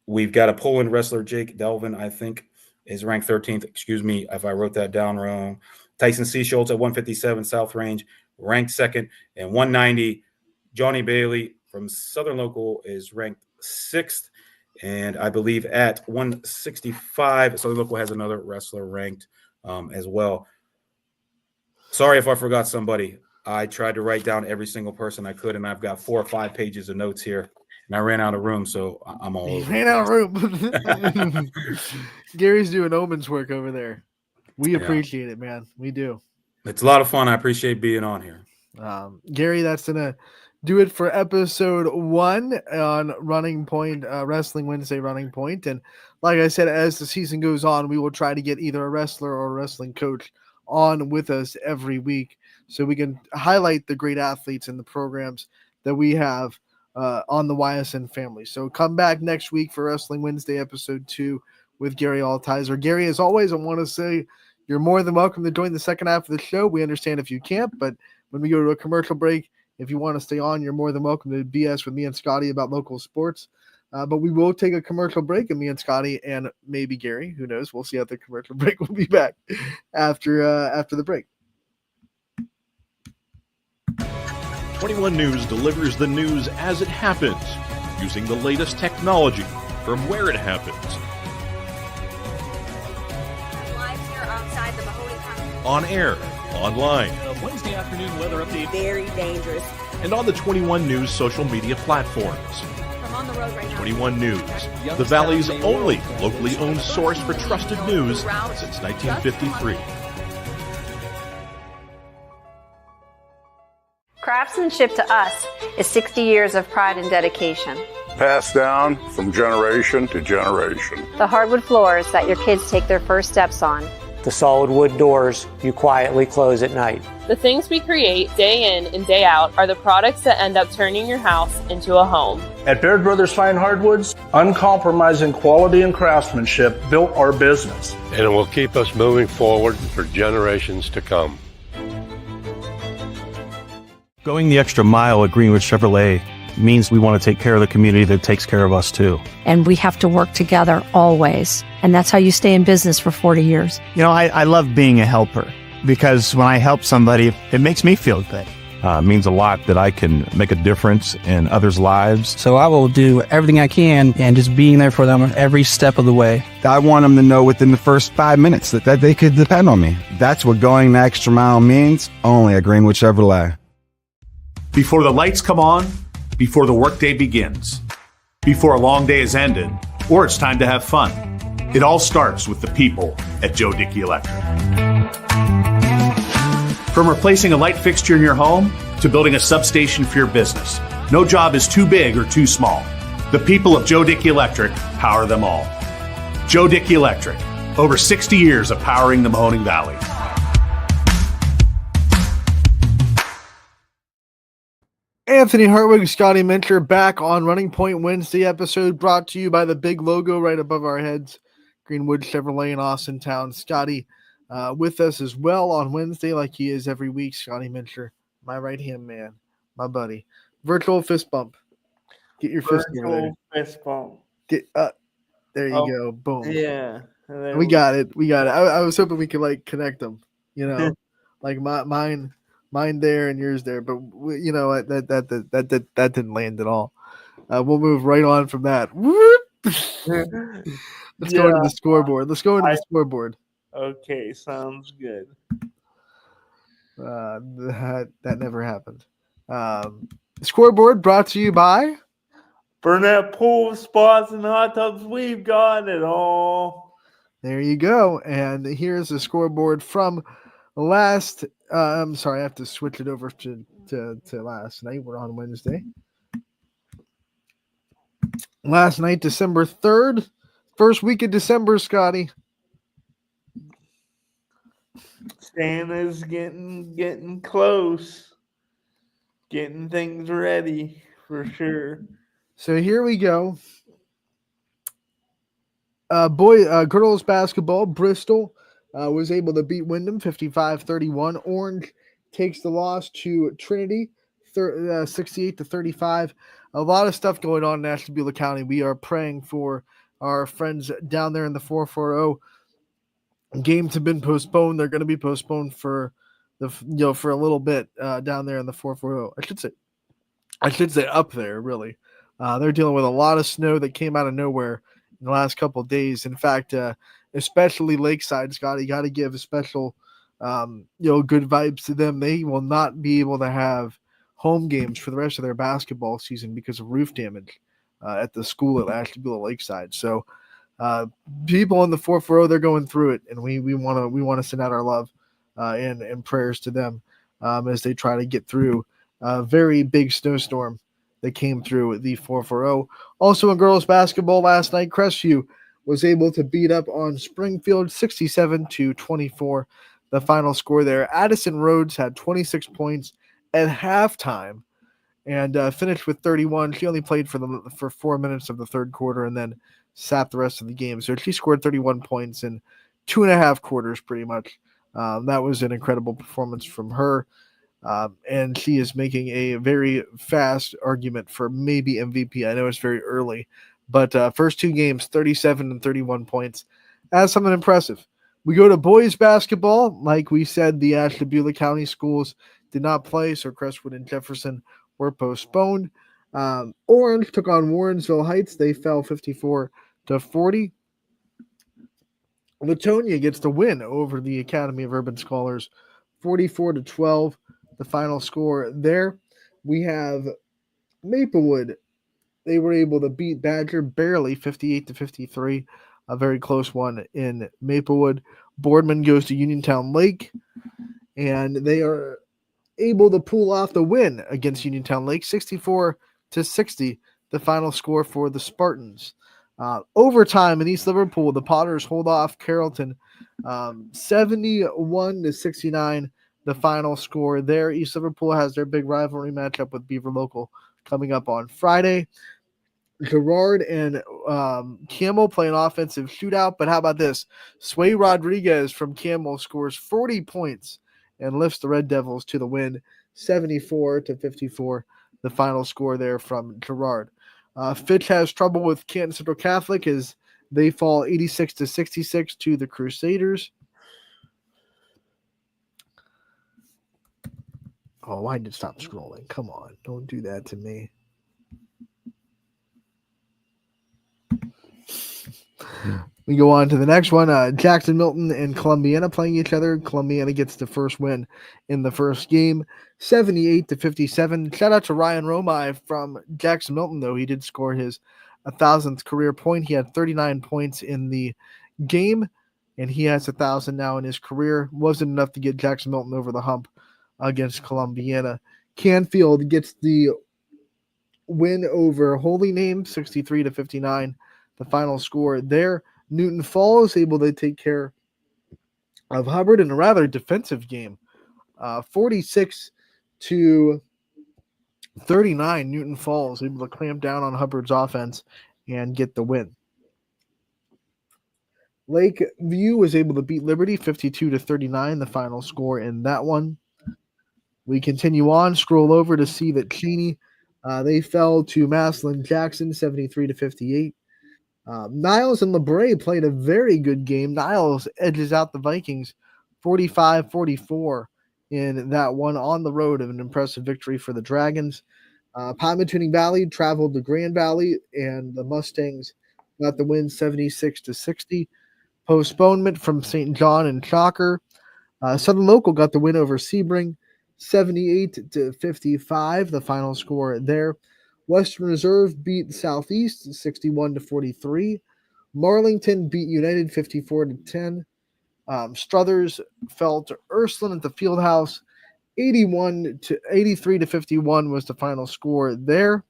we've got a Poland wrestler, Jake Delvin, I think, is ranked 13th. Excuse me if I wrote that down wrong. Tyson C. Schultz at 157, South Range, ranked 2nd. And 190, Johnny Bailey from Southern Local is ranked 6th. And I believe at 165, Southern Local has another wrestler ranked as well. Sorry if I forgot somebody. I tried to write down every single person I could, and I've got 4 or 5 pages of notes here. And I ran out of room, so I'm all over. Ran out of room. Gary's doing omens work over there. We appreciate it, man. We do. It's a lot of fun. I appreciate being on here. Gary, that's going to do it for episode 1 on Running Point, Wrestling Wednesday Running Point. And like I said, as the season goes on, we will try to get either a wrestler or a wrestling coach on with us every week so we can highlight the great athletes and the programs that we have on the YSN family. So come back next week for Wrestling Wednesday episode 2 with Gary Altizer. Gary, as always, I want to say you're more than welcome to join the second half of the show. We understand if you can't, but when we go to a commercial break, if you want to stay on, you're more than welcome to BS with me and Scotty about local sports. But we will take a commercial break, and me and Scotty and maybe Gary, who knows? We'll see how the commercial break will be back after the break. 21 News delivers the news as it happens, using the latest technology from where it happens. Live here outside the Mahoney County. On air, online, Wednesday afternoon weather update. Very dangerous. and on the 21 News social media platforms. I'm on the road right now. 21 News, the Valley's only locally owned source for trusted news since 1953. Craftsmanship to us is 60 years of pride and dedication. Passed down from generation to generation. The hardwood floors that your kids take their first steps on. The solid wood doors you quietly close at night. The things we create day in and day out are the products that end up turning your house into a home. At Baird Brothers Fine Hardwoods, uncompromising quality and craftsmanship built our business. And it will keep us moving forward for generations to come. Going the extra mile at Greenwood Chevrolet means we want to take care of the community that takes care of us too. And we have to work together always. And that's how you stay in business for 40 years. You know, I love being a helper because when I help somebody, it makes me feel good. It means a lot that I can make a difference in others' lives. So I will do everything I can and just being there for them every step of the way. I want them to know within the first 5 minutes that they could depend on me. That's what going the extra mile means, only at Greenwood Chevrolet. Before the lights come on, before the workday begins, before a long day is ended, or it's time to have fun. It all starts with the people at Joe Dickey Electric. From replacing a light fixture in your home to building a substation for your business, no job is too big or too small. The people of Joe Dickey Electric power them all. Joe Dickey Electric, over 60 years of powering the Mahoning Valley. Anthony Hartwig, Scotty Mincher back on Running Point Wednesday episode, brought to you by the big logo right above our heads, Greenwood Chevrolet in Austintown. Scotty with us as well on Wednesday like he is every week. Scotty Mincher, my right-hand man, my buddy. Virtual fist bump. Get your fist over there. Fist bump. Get there you go. Boom. Yeah. We got it. I was hoping we could like connect them, you know, like mine there and yours there, but you know what? That didn't land at all. We'll move right on from that. Whoop! Let's go into the scoreboard. Okay, sounds good. That never happened. Scoreboard brought to you by Burnett Pool, Spas, and Hot Tubs. We've got it all. There you go. And here's the scoreboard from last. I'm sorry, I have to switch it over to last night. We're on Wednesday. Last night, December 3rd, first week of December, Scotty. Santa's getting close, getting things ready for sure. So here we go. Girls basketball, Bristol was able to beat Wyndham 55-31. Orange takes the loss to Trinity 68-35. A lot of stuff going on in Ashtabula County. We are praying for our friends down there in the 440. Games have been postponed. They're going to be postponed for for a little bit down there in the 440. I should say up there, really. They're dealing with a lot of snow that came out of nowhere in the last couple of days. In fact, especially Lakeside, Scotty, got to give a special, good vibes to them. They will not be able to have home games for the rest of their basketball season because of roof damage at the school at Ashtabula Lakeside. So people in the 440, they're going through it, and we want to send out our love and prayers to them as they try to get through a very big snowstorm that came through the 440. Also in girls basketball last night, Crestview was able to beat up on Springfield 67-24. The final score there. Addison Rhodes had 26 points at halftime and finished with 31. She only played for 4 minutes of the third quarter and then sat the rest of the game. So she scored 31 points in 2.5 quarters pretty much. That was an incredible performance from her. And she is making a very fast argument for maybe MVP. I know it's very early, but first 2 games, 37 and 31 points. That's something impressive. We go to boys basketball. Like we said, the Ashtabula County schools did not play, so Crestwood and Jefferson were postponed. Orange took on Warrensville Heights. They fell 54-40. Latonia gets the win over the Academy of Urban Scholars, 44-12. The final score there. We have Maplewood. They were able to beat Badger barely 58-53. A very close one in Maplewood. Boardman goes to Uniontown Lake, and they are able to pull off the win against Uniontown Lake, 64-60, the final score for the Spartans. Overtime in East Liverpool, the Potters hold off Carrollton, 71-69, the final score there. East Liverpool has their big rivalry matchup with Beaver Local coming up on Friday. Gerard and Camel play an offensive shootout, but how about this? Sway Rodriguez from Camel scores 40 points and lifts the Red Devils to the win, 74-54, the final score there from Gerard. Fitch has trouble with Canton Central Catholic as they fall 86-66 to the Crusaders. Oh, why did it stop scrolling? Come on, don't do that to me. We go on to the next one. Jackson Milton and Columbiana playing each other. Columbiana gets the first win in the first game, 78-57. Shout out to Ryan Romai from Jackson Milton, though. He did score his 1,000th career point. He had 39 points in the game, and he has 1,000 now in his career. Wasn't enough to get Jackson Milton over the hump against Columbiana. Canfield gets the win over Holy Name, 63-59. The final score there. Newton Falls able to take care of Hubbard in a rather defensive game. 46-39. Newton Falls able to clamp down on Hubbard's offense and get the win. Lakeview was able to beat Liberty 52-39, the final score in that one. We continue on, scroll over to see that Cheney, they fell to Maslin Jackson 73-58. Niles and LeBray played a very good game. Niles edges out the Vikings 45-44 in that one on the road of an impressive victory for the Dragons. Pymatuning Valley traveled to Grand Valley, and the Mustangs got the win 76-60. Postponement from St. John and Shocker. Southern Local got the win over Sebring 78-55, the final score there. Western Reserve beat Southeast 61-43. Marlington beat United 54-10. Struthers fell to Ursuline at the Fieldhouse 83-51 was the final score there.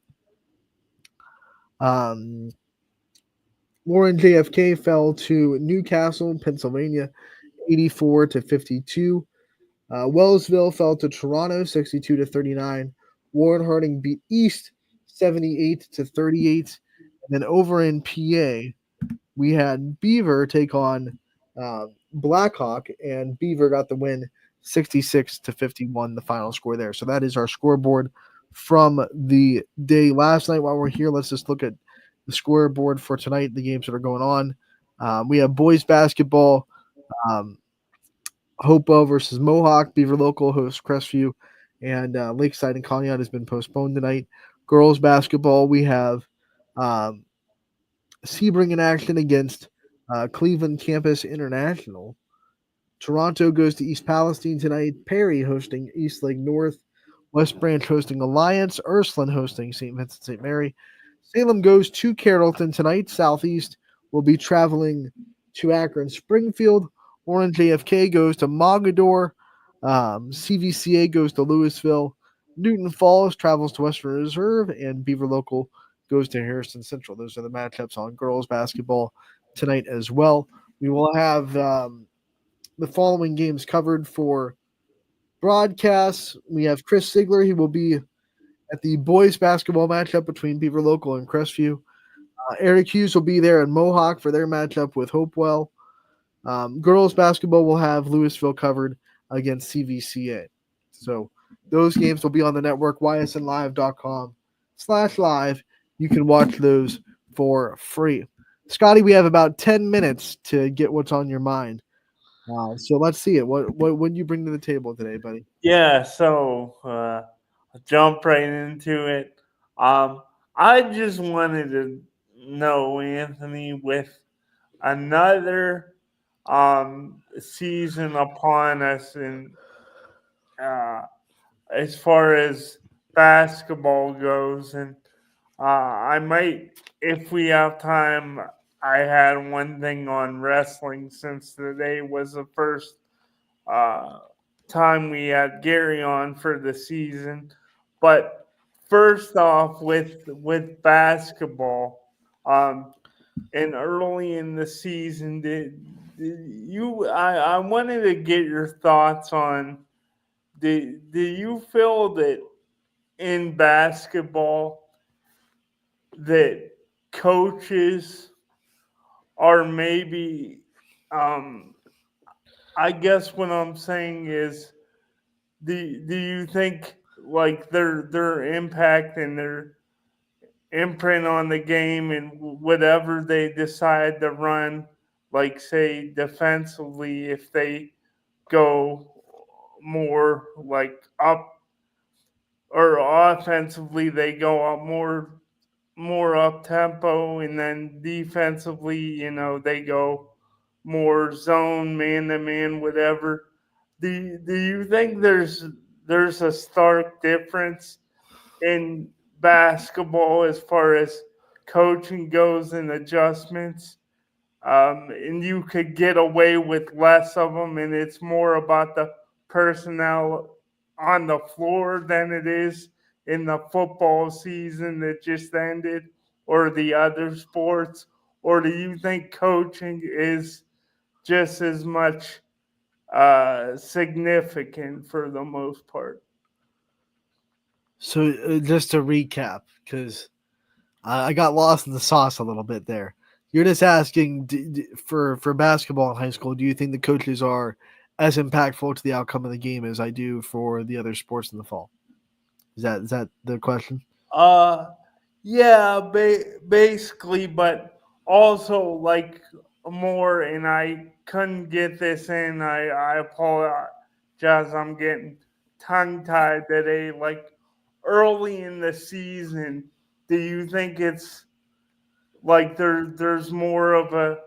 Warren JFK fell to Newcastle, Pennsylvania 84-52. Wellsville fell to Toronto 62-39. Warren Harding beat East 78-38. And then over in PA, we had Beaver take on Blackhawk, and Beaver got the win 66-51, the final score there. So that is our scoreboard from the day last night. While we're here, let's just look at the scoreboard for tonight, the games that are going on. We have boys basketball, Hopewell versus Mohawk. Beaver Local hosts Crestview, and Lakeside and Conneaut has been postponed tonight. Girls basketball, we have Sebring in action against Cleveland Campus International. Toronto goes to East Palestine tonight. Perry hosting East Lake North. West Branch hosting Alliance. Ursuline hosting St. Vincent St. Mary. Salem goes to Carrollton tonight. Southeast will be traveling to Akron Springfield. Warren JFK goes to Mogador. CVCA goes to Louisville. Newton Falls travels to Western Reserve, and Beaver Local goes to Harrison Central. Those are the matchups on girls basketball tonight as well. We will have the following games covered for broadcasts. We have Chris Sigler. He will be at the boys basketball matchup between Beaver Local and Crestview. Eric Hughes will be there in Mohawk for their matchup with Hopewell. Girls basketball will have Louisville covered against CVCA. So those games will be on the network, ysnlive.com/live. You can watch those for free. Scotty, we have about 10 minutes to get what's on your mind. So let's see it. What do you bring to the table today, buddy? Yeah, so I'll jump right into it. I just wanted to know, Anthony, with another season upon us, and as far as basketball goes, and I might, if we have time, I had one thing on wrestling since today was the first time we had Gary on for the season. But first off, with basketball, and early in the season, I wanted to get your thoughts on, do you feel that in basketball that coaches are maybe, I guess what I'm saying is, do you think like their impact and their imprint on the game and whatever they decide to run, like say defensively, if they go more like up, or offensively they go up more up tempo, and then defensively, they go more zone, man to man, whatever. Do you think there's a stark difference in basketball as far as coaching goes and adjustments? And you could get away with less of them, and it's more about the personnel on the floor than it is in the football season that just ended or the other sports? Or do you think coaching is just as much significant for the most part? So just to recap, because I got lost in the sauce a little bit there. You're just asking for basketball in high school, do you think the coaches are as impactful to the outcome of the game as I do for the other sports in the fall? Is that the question? Yeah, basically, but also like more, and I couldn't get this in. I apologize. I'm getting tongue tied today. Like early in the season, do you think it's like there's more of a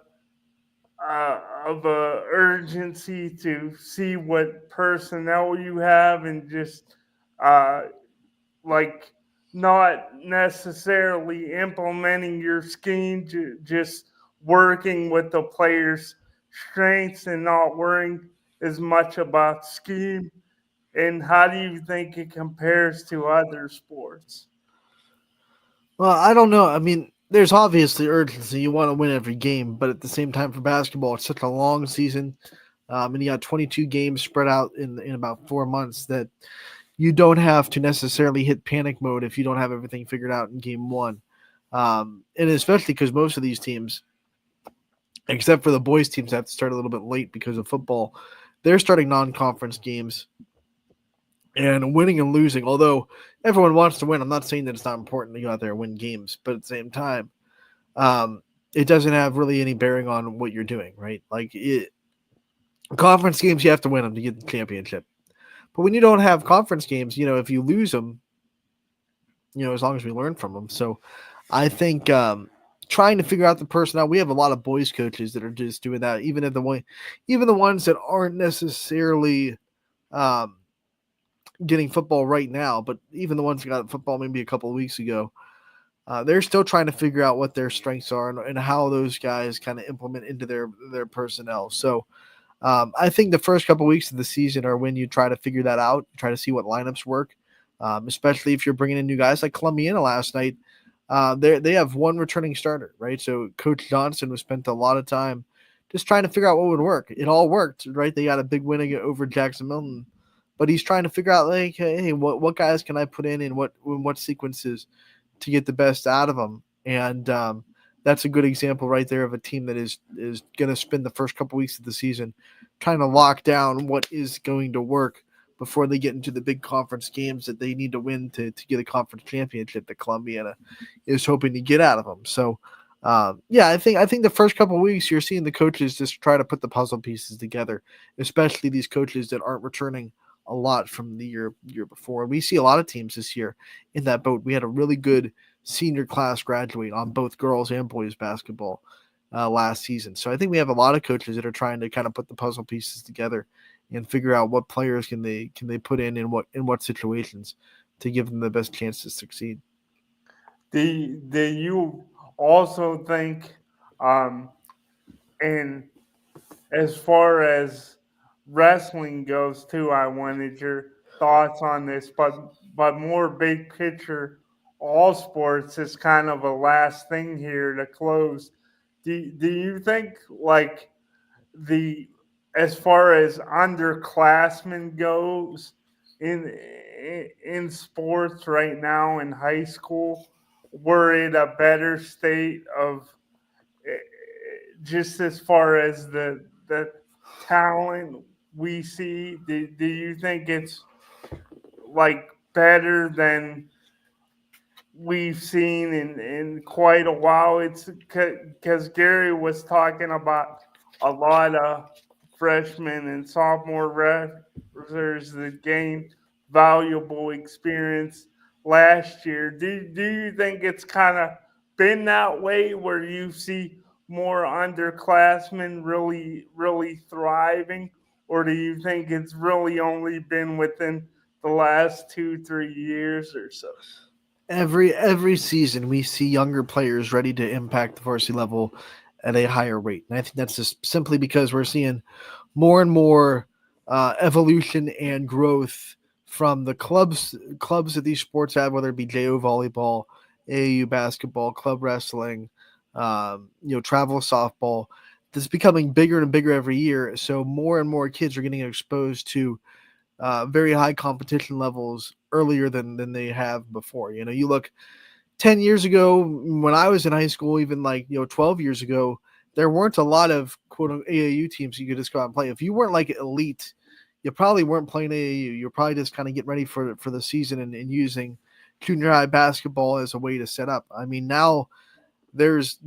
urgency to see what personnel you have, and just uh, like not necessarily implementing your scheme, just working with the players' strengths and not worrying as much about scheme? And how do you think it compares to other sports? Well, I don't know. I mean, there's obviously urgency. You want to win every game, but at the same time, for basketball, it's such a long season, and you got 22 games spread out in about 4 months, that you don't have to necessarily hit panic mode if you don't have everything figured out in game one. And especially because most of these teams, except for the boys teams, have to start a little bit late because of football. They're starting non-conference games and winning and losing. Although everyone wants to win, I'm not saying that it's not important to go out there and win games, but at the same time, it doesn't have really any bearing on what you're doing, right? Like conference games, you have to win them to get the championship. But when you don't have conference games, if you lose them, as long as we learn from them. So I think trying to figure out the personnel, we have a lot of boys coaches that are just doing that, even the ones that aren't necessarily getting football right now, but even the ones that got football maybe a couple of weeks ago, they're still trying to figure out what their strengths are and how those guys kind of implement into their personnel. So I think the first couple of weeks of the season are when you try to figure that out, try to see what lineups work, especially if you're bringing in new guys like Columbiana last night. They have one returning starter, right? So Coach Johnson was spent a lot of time just trying to figure out what would work. It all worked, right? They got a big win over Jackson Milton, but he's trying to figure out, like, hey, what guys can I put in what sequences to get the best out of them. And that's a good example right there of a team that is going to spend the first couple weeks of the season trying to lock down what is going to work before they get into the big conference games that they need to win to get a conference championship that Columbiana is hoping to get out of them. So, I think the first couple of weeks you're seeing the coaches just try to put the puzzle pieces together, especially these coaches that aren't returning a lot from the year before. We see a lot of teams this year in that boat. We had a really good senior class graduate on both girls and boys basketball last season. So I think we have a lot of coaches that are trying to kind of put the puzzle pieces together and figure out what players can they put in what situations to give them the best chance to succeed. Do you also think, and as far as wrestling goes too, I wanted your thoughts on this, but more big picture, all sports is kind of a last thing here to close. Do you think like the as far as underclassmen goes in sports right now in high school, we're in a better state of just as far as the talent we see? Do you think it's like better than we've seen in quite a while? It's because Gary was talking about a lot of freshmen and sophomore wrestlers that gained valuable experience last year. Do you think it's kind of been that way where you see more underclassmen really thriving, or do you think it's really only been within the last 2-3 years or so? Every season we see younger players ready to impact the varsity level at a higher rate, and I think that's just simply because we're seeing more and more evolution and growth from the clubs that these sports have, whether it be JO volleyball, AAU basketball, club wrestling, travel softball. That's becoming bigger and bigger every year. So more and more kids are getting exposed to very high competition levels earlier than they have before. You look 10 years ago when I was in high school, even 12 years ago, there weren't a lot of quote unquote AAU teams you could just go out and play. If you weren't like elite, you probably weren't playing AAU. You're probably just kind of getting ready for the season and using junior high basketball as a way to set up. I mean, now there's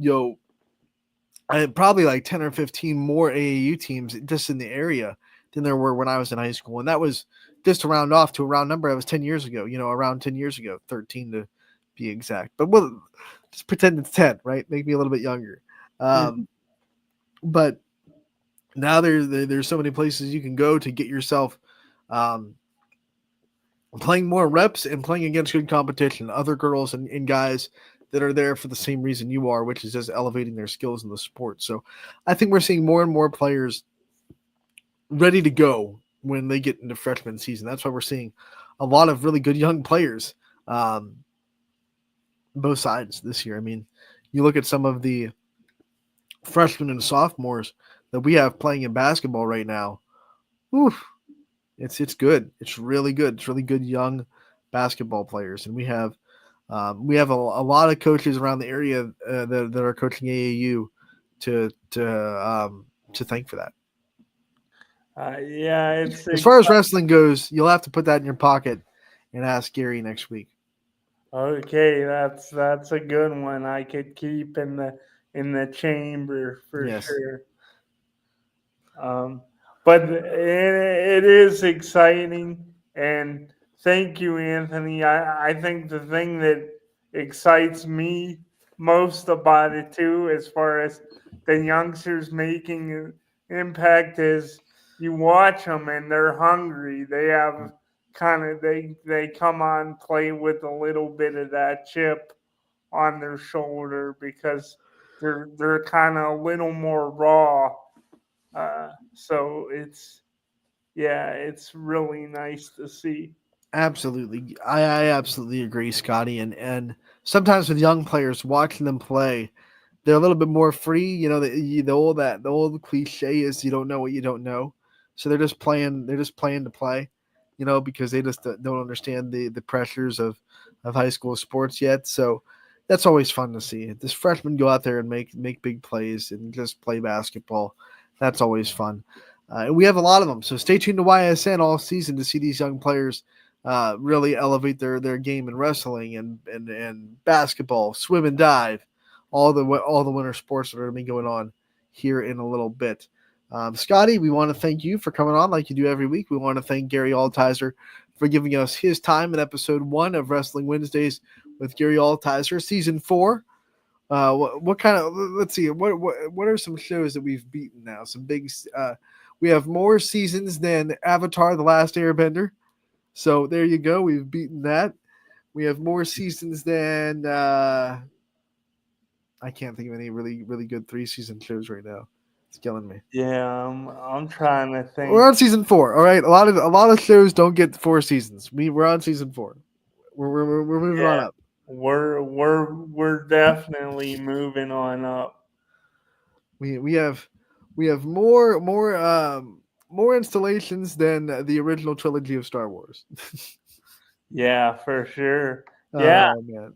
probably like 10 or 15 more AAU teams just in the area than there were when I was in high school. And that was just to round off to a round number. That was 10 years ago, around 10 years ago, 13 to be exact. But we'll just pretend it's 10, right? Make me a little bit younger. But now there's so many places you can go to get yourself playing more reps and playing against good competition, other girls and guys that are there for the same reason you are, which is just elevating their skills in the sport. So I think we're seeing more and more players ready to go when they get into freshman season. That's why we're seeing a lot of really good young players, both sides this year. I mean, you look at some of the freshmen and sophomores that we have playing in basketball right now. Oof, it's good. It's really good. It's really good young basketball players, and we have a lot of coaches around the area that are coaching AAU to thank for that. Yeah, it's as far as wrestling goes, you'll have to put that in your pocket and ask Gary next week. Okay, that's a good one. I could keep in the chamber for sure. But it is exciting, and thank you, Anthony. I think the thing that excites me most about it too, as far as the youngsters making an impact, is you watch them and they're hungry. They have they come on play with a little bit of that chip on their shoulder because they're kind of a little more raw. So it's really nice to see. Absolutely. I absolutely agree, Scotty. And sometimes with young players, watching them play, they're a little bit more free. The old cliche is you don't know what you don't know. So they're just playing to play, because they just don't understand the pressures of high school sports yet. So that's always fun to see. This freshmen go out there and make big plays and just play basketball. That's always fun. And we have a lot of them. So stay tuned to YSN all season to see these young players really elevate their game in wrestling and basketball, swim and dive, all the winter sports that are going to be going on here in a little bit. Scotty, we want to thank you for coming on like you do every week. We want to thank Gary Altizer for giving us his time in episode 1 of Wrestling Wednesdays with Gary Altizer, season 4. What kind of, let's see, what are some shows that we've beaten now? Some big, we have more seasons than Avatar: The Last Airbender. So there you go. We've beaten that. We have more seasons than I can't think of any really, really good 3-season shows right now. It's killing me. Yeah, I'm trying to think. We're on season 4. All right, a lot of shows don't get 4 seasons. We're on season 4. We're moving on up. We're definitely moving on up. We have more installations than the original trilogy of Star Wars. Yeah, for sure. Yeah. Oh man.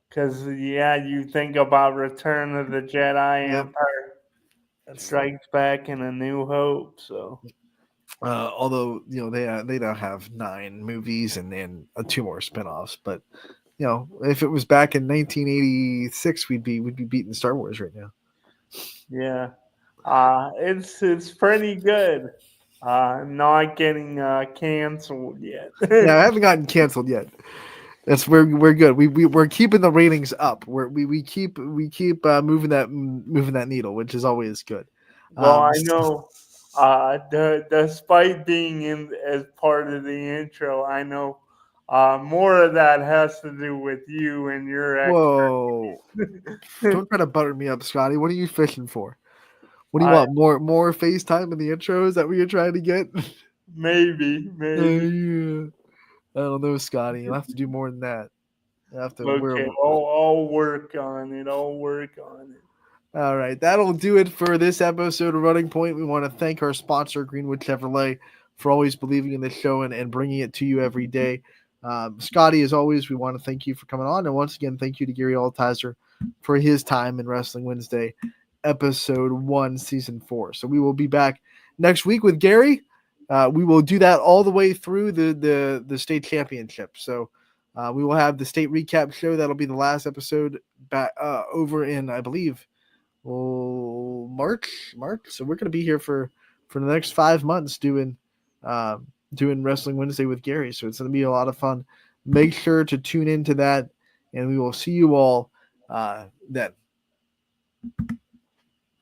Because you think about Return of the Jedi, Yep. Empire Strikes Back, and A New Hope. So, although they now have 9 movies and 2 more spinoffs, but if it was back in 1986, we'd be beating Star Wars right now. Yeah, it's pretty good. Not getting canceled yet. Yeah, I haven't gotten canceled yet. We're good. We're keeping the ratings up. We keep moving that needle, which is always good. Well, I know. Despite being in as part of the intro, I know more of that has to do with you and your Whoa! Don't try to butter me up, Scotty. What are you fishing for? What do you want? More FaceTime in the intro? Is that what you're trying to get? Maybe. Yeah. I don't know, Scotty. You'll have to do more than that. You have to. Okay, I'll work on it. All right, that'll do it for this episode of Running Point. We want to thank our sponsor, Greenwood Chevrolet, for always believing in this show and bringing it to you every day. Scotty, as always, we want to thank you for coming on. And once again, thank you to Gary Altizer for his time in Wrestling Wednesday, episode 1, season 4. So we will be back next week with Gary. We will do that all the way through the state championship. So we will have the state recap show. That'll be the last episode back over in, I believe, March. So we're going to be here for the next 5 months doing Wrestling Wednesday with Gary. So it's going to be a lot of fun. Make sure to tune into that, and we will see you all then.